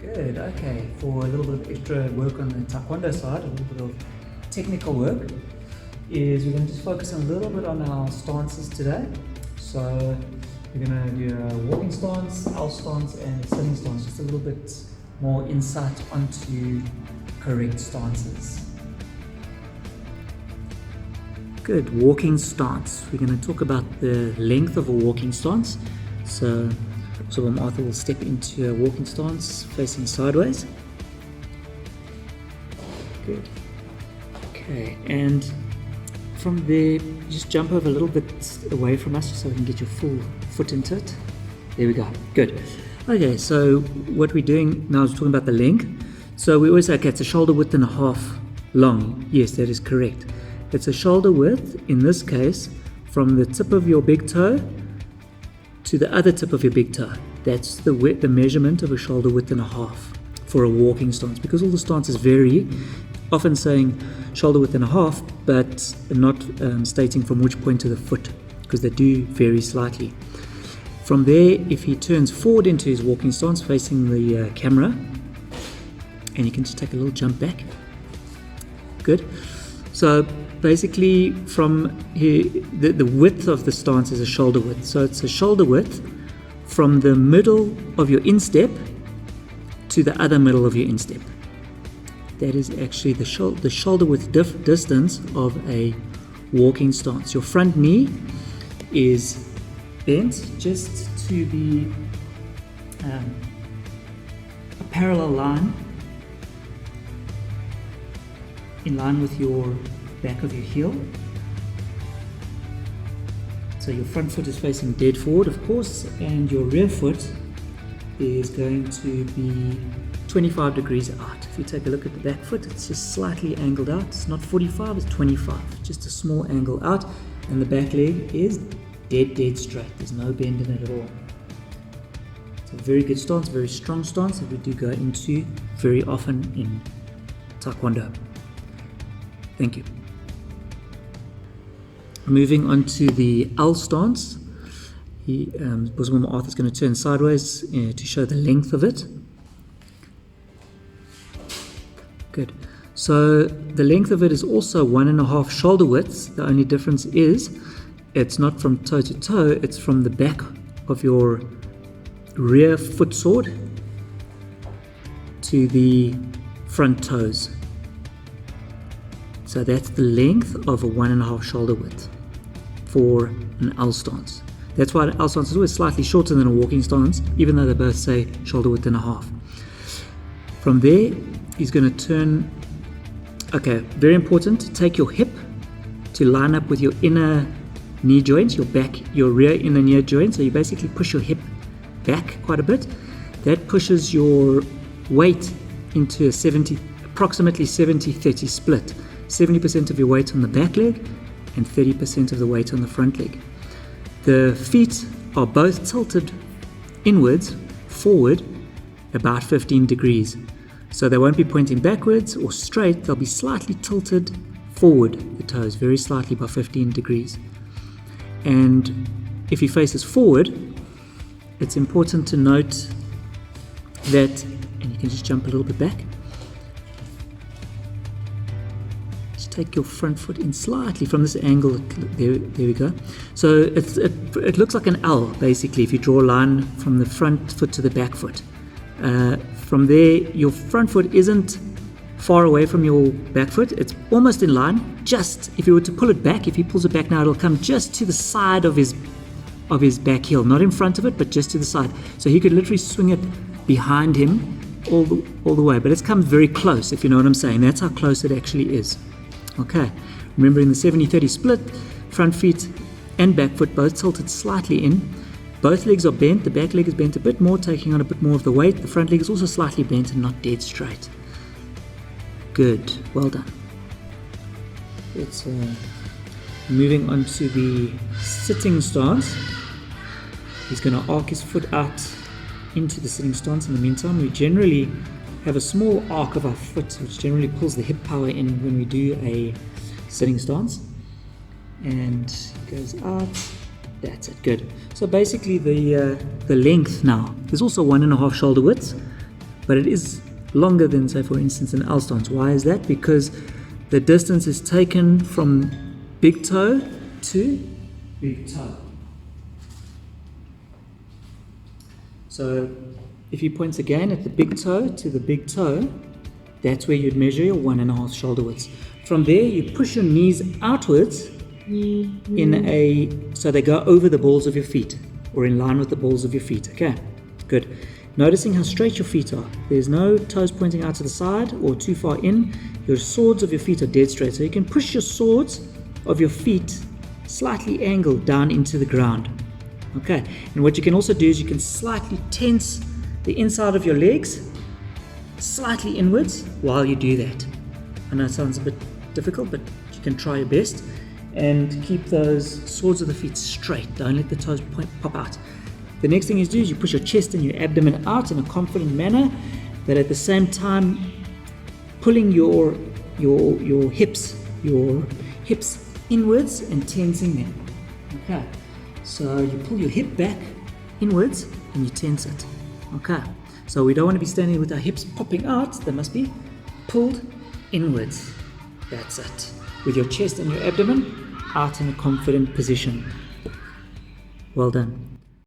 Good, okay. For a little bit of extra work on the Taekwondo side, a little bit of technical work, is we're going to just focus a little bit on our stances today. So we're going to do a walking stance, L stance, and a sitting stance. Just a little bit more insight onto correct stances. Good, walking stance. We're going to talk about the length of a walking stance. So Arthur will step into a walking stance facing sideways. Good. Okay, and from there, just jump over a little bit away from us so we can get your full foot into it. There we go. Good. Okay, so what we're doing now is talking about the length. So we always say, okay, it's a shoulder width and a half long. Yes, that is correct. It's a shoulder width, in this case, from the tip of your big toe to the other tip of your big toe. That's the measurement of a shoulder width and a half for a walking stance. Because all the stances vary, often saying shoulder width and a half, but not stating from which point of the foot, because they do vary slightly. From there, if he turns forward into his walking stance facing the camera, and you can just take a little jump back. Good. So basically from here, the width of the stance is a shoulder width. So it's a shoulder width from the middle of your instep to the other middle of your instep. That is actually the shoulder width distance of a walking stance. Your front knee is bent just to the a parallel line in line with your back of your heel. So your front foot is facing dead forward, of course, and your rear foot is going to be 25 degrees out. If you take a look at the back foot, it's just slightly angled out. It's not 45, it's 25. Just a small angle out, and the back leg is dead straight. There's no bend in it at all. It's a very good stance, very strong stance that we do go into very often in Taekwondo. Thank you. Moving on to the L stance. Bosom Arthur is going to turn sideways to show the length of it. Good. So the length of it is also 1.5 shoulder widths. The only difference is it's not from toe to toe, it's from the back of your rear foot sword to the front toes. So that's the length of a 1.5 shoulder width for an L stance. That's why an L stance is always slightly shorter than a walking stance, even though they both say shoulder width and a half. From there, he's going to turn. Okay, very important, take your hip to line up with your inner knee joint, your rear inner knee joint. So you basically push your hip back quite a bit. That pushes your weight into a approximately 70-30 split. 70% of your weight on the back leg and 30% of the weight on the front leg. The feet are both tilted inwards, forward, about 15 degrees. So they won't be pointing backwards or straight, they'll be slightly tilted forward, the toes, very slightly by 15 degrees. And if he faces forward, it's important to note that, and you can just jump a little bit back, take your front foot in slightly from this angle. There we go. So it looks like an L basically if you draw a line from the front foot to the back foot. From there, your front foot isn't far away from your back foot. It's almost in line. Just if you were to pull it back, if he pulls it back now, it'll come just to the side of his back heel, not in front of it, but just to the side. So he could literally swing it behind him all the way. But it's come very close, if you know what I'm saying. That's how close it actually is. Okay, remembering the 70-30 split, front feet and back foot both tilted slightly in. Both legs are bent, the back leg is bent a bit more, taking on a bit more of the weight. The front leg is also slightly bent and not dead straight. Good, well done. It's moving on to the sitting stance. He's going to arc his foot out into the sitting stance. In the meantime, we generally have a small arc of our foot, which generally pulls the hip power in when we do a sitting stance. And it goes out. That's it. Good. So basically the length now. There's also 1.5 shoulder widths but it is longer than, say, for instance, an L stance. Why is that? Because the distance is taken from big toe to big toe. So if you point again at the big toe to the big toe, that's where you'd measure your 1.5 shoulder widths. From there, you push your knees outwards so they go over the balls of your feet, or in line with the balls of your feet. Okay, good. Noticing how straight your feet are. There's no toes pointing out to the side or too far in. Your soles of your feet are dead straight. So you can push your soles of your feet slightly angled down into the ground. Okay, and what you can also do is you can slightly tense the inside of your legs slightly inwards while you do that. I know it sounds a bit difficult, but you can try your best. And keep those soles of the feet straight. Don't let the toes pop out. The next thing you do is you push your chest and your abdomen out in a confident manner, but at the same time pulling your hips inwards and tensing them. Okay, so you pull your hip back inwards and you tense it. Okay, so we don't want to be standing with our hips popping out. They must be pulled inwards. That's it. With your chest and your abdomen out in a confident position. Well done.